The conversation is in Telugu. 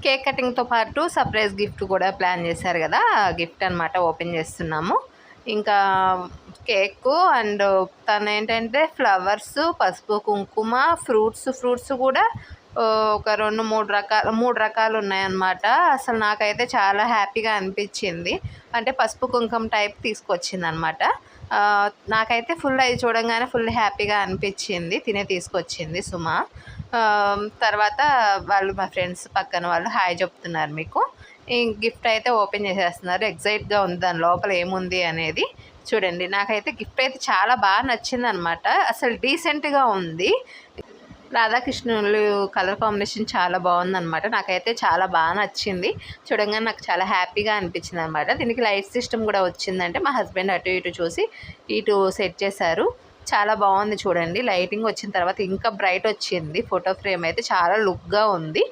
కేక్ కటింగ్తో పాటు సర్ప్రైజ్ గిఫ్ట్ కూడా ప్లాన్ చేశారు కదా, గిఫ్ట్ అనమాట ఓపెన్ చేస్తున్నాము. ఇంకా కేకు అండ్ తను ఏంటంటే ఫ్లవర్స్, పసుపు కుంకుమ, ఫ్రూట్స్ కూడా ఒక 3 రకాలు ఉన్నాయన్నమాట. అసలు నాకైతే చాలా హ్యాపీగా అనిపించింది. అంటే పసుపు కుంకుమ టైప్ తీసుకొచ్చింది అనమాట. నాకైతే అది చూడంగానే ఫుల్ హ్యాపీగా అనిపించింది. తీసుకొచ్చింది సుమ. తర్వాత మా ఫ్రెండ్స్ పక్కన వాళ్ళు హాయ్ చెప్తున్నారు మీకు. ఈ గిఫ్ట్ అయితే ఓపెన్ చేసేస్తున్నారు. ఎగ్జైట్గా ఉంది దాని లోపల ఏముంది అనేది. చూడండి, నాకైతే గిఫ్ట్ అయితే చాలా బాగా నచ్చింది అనమాట. అసలు డీసెంట్గా ఉంది. రాధాకృష్ణులు కలర్ కాంబినేషన్ చాలా బాగుందన్నమాట. నాకైతే చాలా బాగా నచ్చింది. చూడంగానే నాకు చాలా హ్యాపీగా అనిపించింది అనమాట. దీనికి లైట్ సిస్టమ్ కూడా వచ్చిందంటే మా హస్బెండ్ అటు ఇటు చూసి ఇటు సెట్ చేశారు. చాలా బాగుంది చూడండి. లైటింగ్ వచ్చిన తర్వాత ఇంకా బ్రైట్ వచ్చింది. ఫోటో ఫ్రేమ్ అయితే చాలా లుక్గా ఉంది.